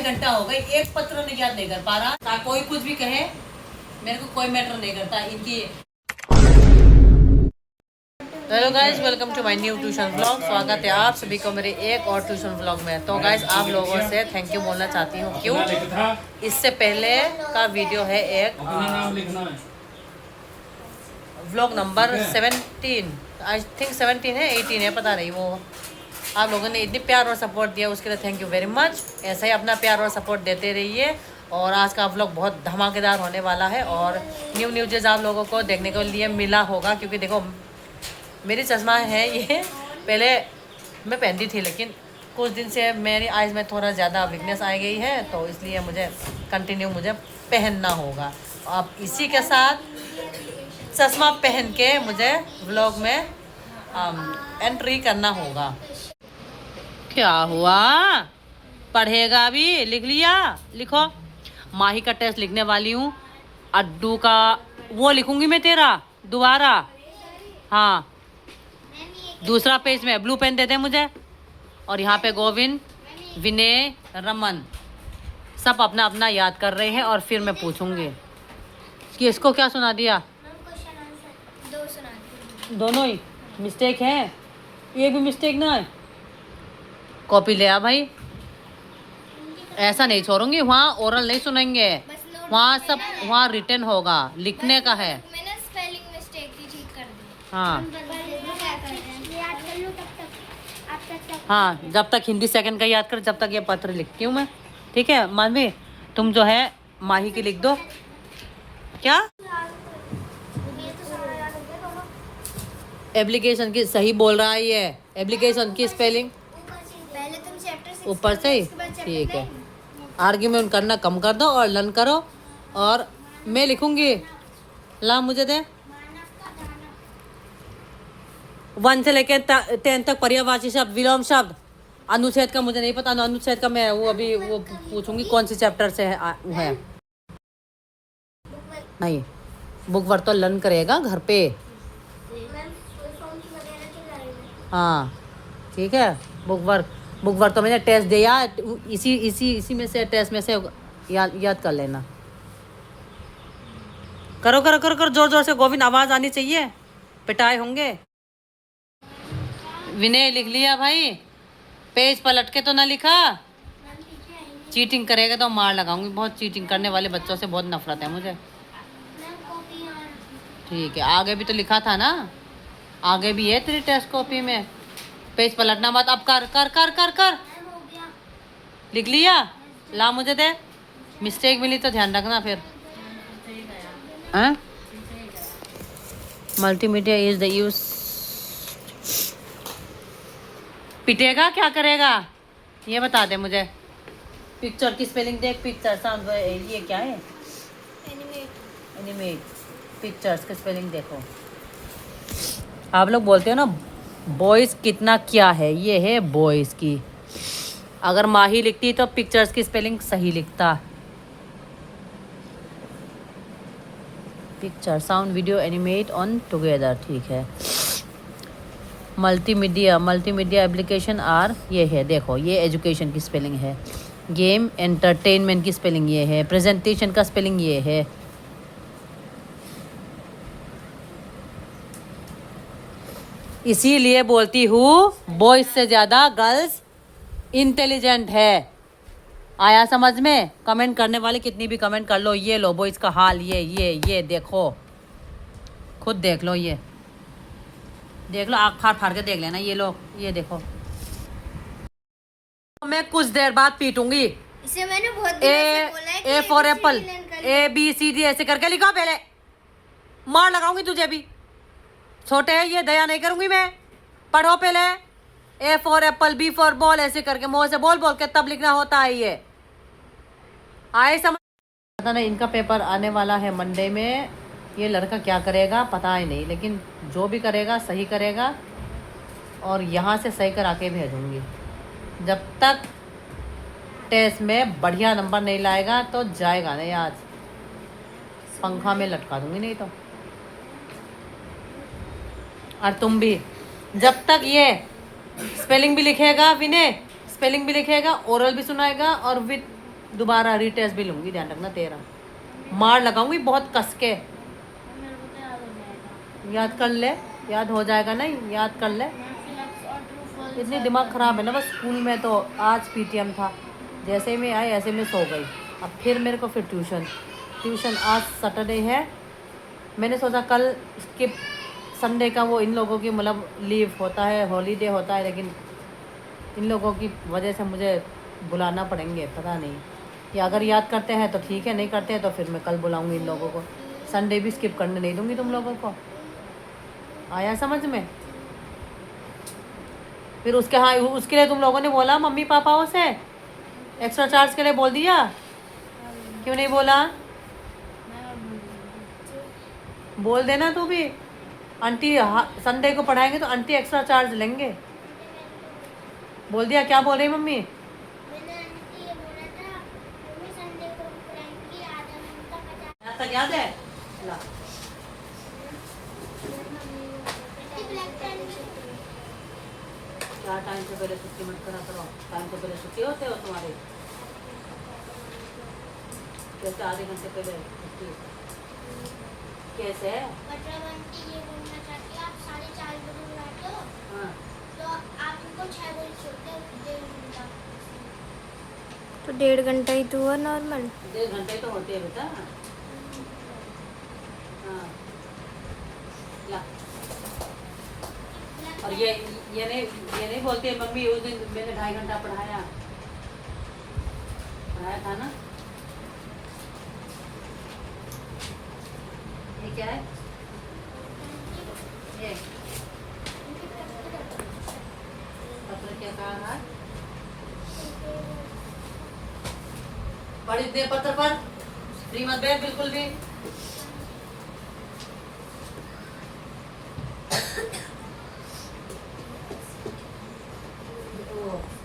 घंटा हो गए, एक पत्र नहीं याद नहीं कर पा रहा। कोई कुछ भी कहे, मेरे को कोई मैटर नहीं करता इनकी। Hello guys, welcome to my new tuition vlog. स्वागत है आप सभी को मेरे एक और ट्यूशन व्लॉग में। तो गाइज, आप लोगों से थैंक यू बोलना चाहती हूँ। क्यों? इससे पहले का वीडियो है एक व्लॉग नंबर 17, आई थिंक 17 है 18 है, पता नहीं। वो आप लोगों ने इतनी प्यार और सपोर्ट दिया, उसके लिए थैंक यू वेरी मच। ऐसे ही अपना प्यार और सपोर्ट देते रहिए। और आज का व्लॉग बहुत धमाकेदार होने वाला है और न्यू चीज़ आप लोगों को देखने के लिए मिला होगा। क्योंकि देखो, मेरी चश्मा है ये, पहले मैं पहनती थी, लेकिन कुछ दिन से मेरी आइज़ में थोड़ा ज़्यादा वीकनेस आ गई है, तो इसलिए मुझे कंटिन्यू पहनना होगा। अब इसी के साथ चश्मा पहन के मुझे व्लॉग में एंट्री करना होगा। क्या हुआ? पढ़ेगा अभी? लिख लिया? लिखो। माही का टेस्ट लिखने वाली हूँ। अड्डू का वो लिखूंगी मैं तेरा दोबारा। हाँ, दूसरा पेज में ब्लू पेन देते मुझे। और यहाँ पे गोविंद, विनय, रमन सब अपना अपना याद कर रहे हैं। और फिर मैं पूछूंगी कि इसको क्या सुना दिया। दोनों ही मिस्टेक है, एक भी मिस्टेक ना है। कॉपी ले आ भाई, ऐसा नहीं छोड़ूंगी। वहाँ ओरल नहीं सुनेंगे, वहाँ सब वहाँ रिटर्न होगा, लिखने का है। मैंने स्पेलिंग मिस्टेक थी, ठीक कर दी। हाँ हाँ, जब तक हिंदी सेकंड का याद कर, जब तक ये पत्र लिखती हूँ मैं। ठीक है मानवी, तुम जो है माही की लिख दो। क्या एप्लीकेशन की सही बोल रहा है ये? एप्लीकेशन की स्पेलिंग पहले तुम चैप्टर 6 ऊपर से ही ठीक है। आर्ग्यूमेंट करना कम कर दो और लर्न करो। और मैं लिखूंगी, ला मुझे दे। 1 से लेकर 10 तक पर्यायवाची शब्द, विलोम शब्द, अनुच्छेद का मुझे नहीं पता। अनुच्छेद का मैं वो अभी वो पूछूंगी कौन सी चैप्टर से है। नहीं, बुक वर्क तो लर्न करेगा घर पे। हाँ ठीक है, बुक वर्क तो मैंने टेस्ट दिया, इसी में से टेस्ट में से याद कर लेना। करो करो करो करो, जोर जोर से गोविंद, आवाज़ आनी चाहिए, पिटाए होंगे। विनय लिख लिया भाई? पेज पलट के तो ना लिखा। चीटिंग करेगा तो मार लगाऊंगी। बहुत चीटिंग करने वाले बच्चों से बहुत नफरत है मुझे। ठीक है, आगे भी तो लिखा था ना, आगे भी है तेरी टेस्ट कॉपी में। पेज पलटना मत, अब कर कर कर कर कर। लिख लिया? ला मुझे दे। मिस्टेक मिली तो ध्यान रखना फिर। Multimedia is the use. पिटेगा क्या करेगा ये बता दे मुझे। पिक्चर की स्पेलिंग देख। पिक्चर साउंड, ये क्या है? एनिमेट। पिक्चर्स की स्पेलिंग देखो। आप लोग बोलते हो ना बॉयज़ कितना क्या है, ये है बॉयज़ की। अगर माही लिखती तो पिक्चर्स की स्पेलिंग सही लिखता। Picture sound video animate on together, ठीक है। मल्टीमीडिया एप्लीकेशन आर, ये है देखो, ये एजुकेशन की स्पेलिंग है। गेम एंटरटेनमेंट की स्पेलिंग ये है। प्रेजेंटेशन का स्पेलिंग ये है। इसीलिए बोलती हूँ बॉयज से ज़्यादा गर्ल्स इंटेलिजेंट है। आया समझ में? कमेंट करने वाले कितनी भी कमेंट कर लो, ये लो बॉयज का हाल, ये देखो, खुद देख लो, ये देख लो, आँख फाड़ फाड़ के देख लेना। ये लो, ये देखो। मैं कुछ देर बाद पीटूंगी। इसे मैंने बहुत दिन से बोला है कि ए फॉर एप्पल, ABCD ऐसे करके लिखा। पहले मार लगाऊंगी तुझे भी। छोटे है ये, दया नहीं करूंगी मैं। पढ़ो पहले। A for Apple, B for ball ऐसे करके मुंह से बोल बोल के तब लिखना होता है ये। आए समझ? पता नहीं, इनका पेपर आने वाला है मंडे में। ये लड़का क्या करेगा पता ही नहीं, लेकिन जो भी करेगा सही करेगा। और यहाँ से सही करा के भेजूंगी। जब तक टेस्ट में बढ़िया नंबर नहीं लाएगा तो जाएगा नहीं। आज पंखा में लटका दूंगी नहीं तो। और तुम भी, जब तक ये स्पेलिंग भी लिखेगा, विनय स्पेलिंग भी लिखेगा, ओरल भी सुनाएगा और विद दोबारा रीटेस्ट भी लूँगी, ध्यान रखना तेरा। मार लगाऊंगी बहुत कस के। मेरे को तो याद हो जाएगा। याद कर ले, याद हो जाएगा नहीं, याद कर ले। मैं फिलअप्स और ट्रू फॉल्स इतनी दिमाग ख़राब है ना बस। स्कूल में तो आज पीटीएम था, जैसे ही मैं आई ऐसे में सो गई। अब फिर मेरे को फिर ट्यूशन आज सैटरडे है। मैंने सोचा कल स्किप, संडे का वो इन लोगों की मतलब लीव होता है, हॉलीडे होता है, लेकिन इन लोगों की वजह से मुझे बुलाना पड़ेंगे। पता नहीं, या अगर याद करते हैं तो ठीक है, नहीं करते हैं तो फिर मैं कल बुलाऊंगी इन लोगों को। संडे भी स्किप करने नहीं दूंगी तुम लोगों को। आया समझ में? फिर उसके, हाँ उसके लिए तुम लोगों ने बोला मम्मी पापाओं से, एक्स्ट्रा चार्ज के लिए बोल दिया? क्यों नहीं बोला? बोल देना तू भी। आंटी संडे को पढ़ाएंगे तो आंटी एक्स्ट्रा चार्ज लेंगे। बोल दिया? क्या बोल रही मम्मी? मैंने आंटी ये बोला था, मम्मी संडे को पढ़ाएंगी, आधा घंटा 50। यहाँ तक याद है? ला। ब्लैक पेन क्या टाइम से पहले छुट्टी मत करा करो। टाइम से पहले छुट्टी होते हो तुम्हारे? कैसे आधे घंटे पहले छुट्टी? कैसे? मतलब आंटी ये बोलना चाहती है, आप 4:30 बजे बुलाते हो हाँ, तो आप उनको 6 बजे छोड़ते हो, 1.5 घंटा। तो 1.5 घंटा ही तो हुआ नॉर्मल। 1.5 घंटे तो होते हैं बेटा। हाँ, ला। और ये नहीं बोलते मम्मी उस दिन मैंने 2.5 घंटा पढ़ाया था ना। ये क्या है? ये पत्र क्या कहा है? पढ़ दे पत्र पर, फ्री मत बैठ बिल्कुल भी।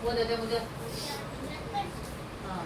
वो दे दे मुझे। हाँ,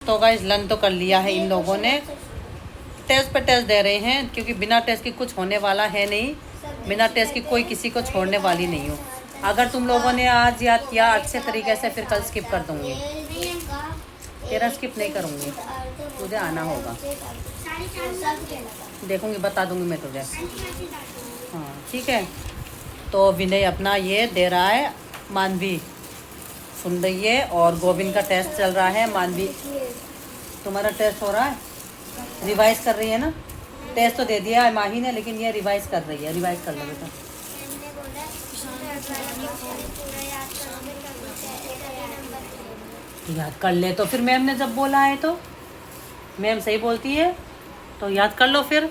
तो गाइस लर्न तो कर लिया है इन लोगों ने। टेस्ट पे टेस्ट दे रहे हैं क्योंकि बिना टेस्ट के कुछ होने वाला है नहीं। बिना टेस्ट की कोई किसी को छोड़ने वाली नहीं हूँ। अगर तुम लोगों ने आज याद किया अच्छे तरीके से, फिर कल स्किप कर दूँगी। तेरा स्किप नहीं करूँगी, तुझे आना होगा। देखूँगी, बता दूँगी मैं तुझे। हाँ ठीक है। तो विनय अपना ये दे रहा है, मानवी सुन रही है, और गोविंद का टेस्ट चल रहा है। मानवी तुम्हारा टेस्ट हो रहा है, रिवाइज कर रही है ना। टेस्ट तो दे दिया है माही ने, लेकिन ये रिवाइज कर रही है। रिवाइज कर लो बेटा। याद कर ले तो फिर मैम ने जब बोला है तो, मैम सही बोलती है तो याद कर लो फिर,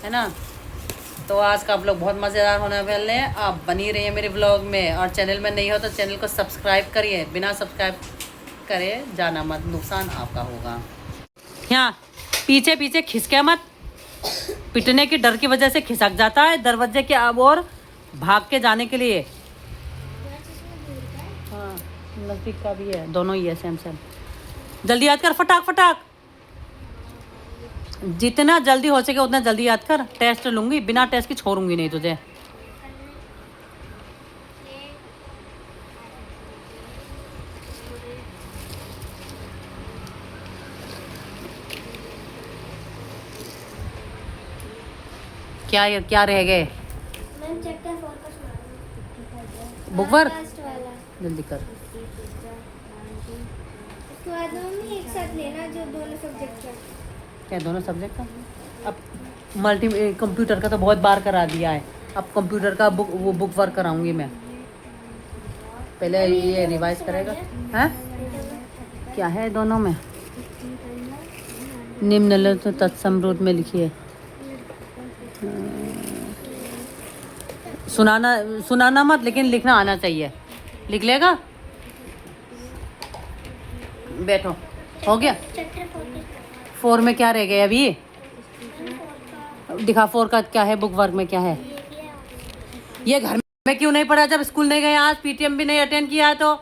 है ना। तो आज का व्लॉग बहुत मज़ेदार होने वाले हैं। आप बनी रहिए मेरे व्लॉग में, और चैनल में नहीं हो तो चैनल को सब्सक्राइब करिए। बिना सब्सक्राइब करे जाना मत, नुकसान आपका होगा। यहाँ पीछे पीछे खिसके मत, पिटने की डर की वजह से खिसक जाता है दरवाजे के अब और भाग के जाने के लिए। हाँ नज़दीक का भी है, दोनों ही है सेम सेम। जल्दी याद कर, फटाक फटाक, जितना जल्दी हो सके उतना जल्दी याद कर। टेस्ट लूँगी, बिना टेस्ट की छोड़ूंगी नहीं तुझे। क्या रह गए? बुक वर्क जल्दी कर। उसके बाद मम्मी एक साथ लेना जो दोनों सब्जेक्ट का। क्या दोनों सब्जेक्ट का? अब मल्टी कंप्यूटर का तो बहुत बार करा दिया है, अब कंप्यूटर का बुक वर्क कराऊंगी मैं। पहले ये रिवाइज करेगा। हैं क्या है दोनों में? निम्नलिखित तो तत्सम में लिखिए। सुनाना मत, लेकिन लिखना आना चाहिए। लिख लेगा? बैठो। हो गया? चैप्टर 4 में क्या रह गया अभी? दिखा 4 का क्या है बुक वर्क में, क्या है? ये घर में क्यों नहीं पढ़ा जब स्कूल नहीं गए? आज पीटीएम भी नहीं अटेंड किया है तो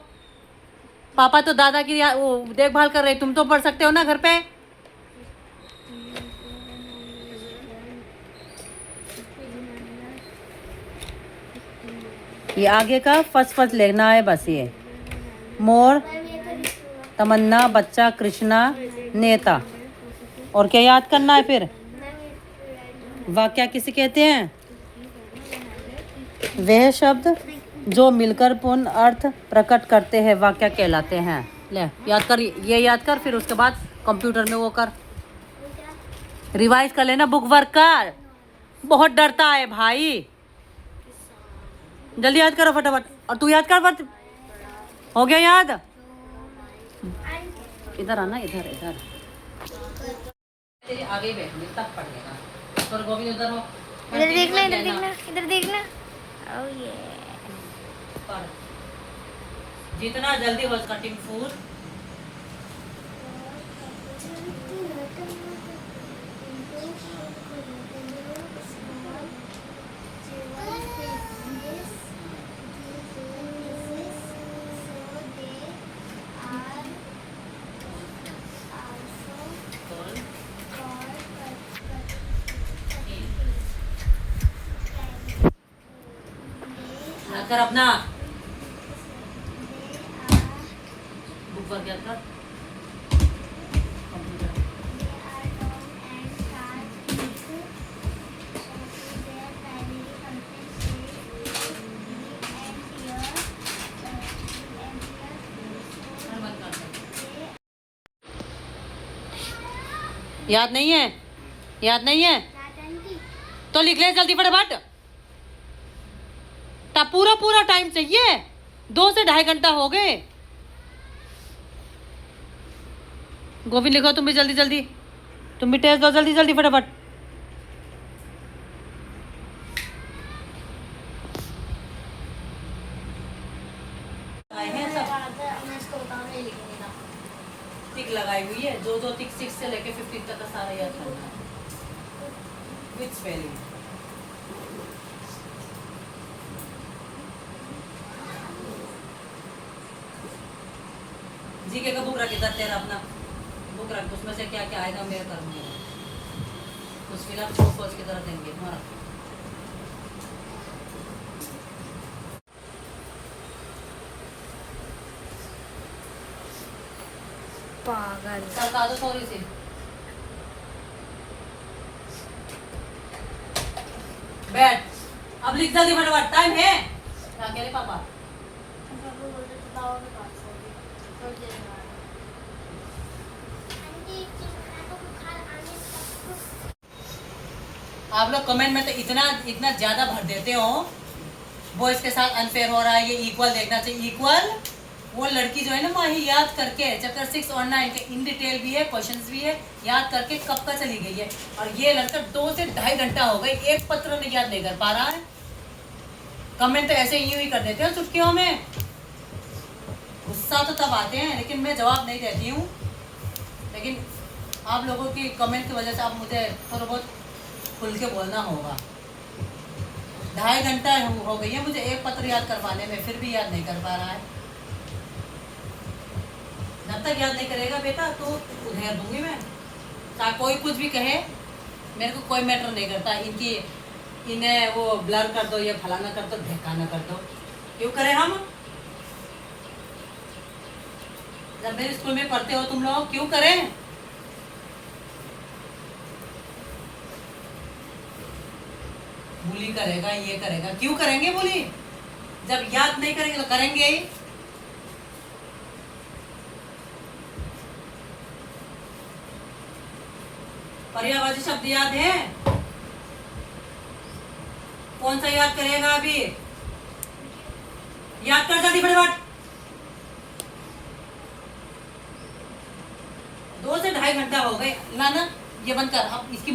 पापा तो दादा की वो देखभाल कर रहे, तुम तो पढ़ सकते हो ना घर पे। ये आगे का फर्स्ट लेना है बस। ये मोर, तमन्ना, बच्चा, कृष्णा, नेता। और क्या याद करना है फिर? वाक्य किसे कहते हैं? वह शब्द जो मिलकर पूर्ण अर्थ प्रकट करते हैं वाक्य कहलाते हैं। ले याद कर, ये याद कर, फिर उसके बाद कंप्यूटर में वो कर, रिवाइज कर लेना बुक वर्क कर। बहुत डरता है भाई, जल्दी याद करो फटाफट। और तू याद कर फट। हो गया याद? इधर आना, इधर इधर तेरे आगे बैठने तब पड़ेगा। और गोविंद उधर हो, इधर देखना, इधर देखना, इधर देखना। ओह ये पर जितना जल्दी हो कटिंग फूड। कर अपना बुक वर्क याद कर। याद नहीं है? याद नहीं है तो लिख ले जल्दी फटाफट। पूरा टाइम चाहिए, 2 से 2.5 घंटा हो गए। गोविंद लिखो तुम भी जल्दी जल्दी, तुम भी टेस्ट दो जल्दी जल्दी फटाफट। टिक लगाई हुई है, जो टिक 6 से लेके 15 तक का सारा याद करना है विद स्पेलिंग। जीके का बुक रख इधर, तेरा अपना बुक रख, उसमें से क्या क्या आएगा मेरे करूँगी उस फिलहाल छोड़ सोच की तरह देंगे तुम्हारा। पागल सरका दो थोड़ी सी। बैठ, अब लिख जल्दी फटाफट, टाइम है। क्या कह रहे पापा? आप लोग कमेंट में तो इतना ज्यादा भर देते हो, बॉयज के साथ अनफेयर हो रहा है, ये इक्वल देखना चाहिए। इक्वल वो लड़की जो है ना माही याद करके चैप्टर 6 और 9 के इन डिटेल भी है, क्वेश्चंस भी है, याद करके कब का चली गई है। और ये लड़का 2 से 2.5 घंटा हो गए, एक पत्र में याद नहीं कर पा रहा है। कमेंट तो ऐसे यूं ही कर देते हैं चुटकियों में। गुस्सा तो तब आते हैं लेकिन मैं जवाब नहीं देती हूँ, लेकिन आप लोगों की कमेंट की वजह से आप मुझे थोड़ा बहुत खुल के बोलना होगा। 2.5 घंटा हो गई है मुझे एक पत्र याद करवाने में, फिर भी याद नहीं कर पा रहा है। जब तक याद नहीं करेगा बेटा तो उधेर दूंगी मैं। चाहे कोई कुछ भी कहे, मेरे को कोई मैटर नहीं करता। इन्हें वो ब्लर कर दो, ये फलाना कर दो, ढेकाना कर दो, क्यों करें हम? जब मेरे स्कूल में पढ़ते हो तुम लोग, क्यों करें? बुली करेगा, ये करेगा, क्यों करेंगे बुली? जब याद नहीं करेंगे तो करेंगे ही। पर्यायवाची शब्द याद है? कौन सा याद करेगा अभी? याद कर जल्दी फटाफट। 2 से 2.5 घंटा हो गए। लाना ये बंद कर अब इसकी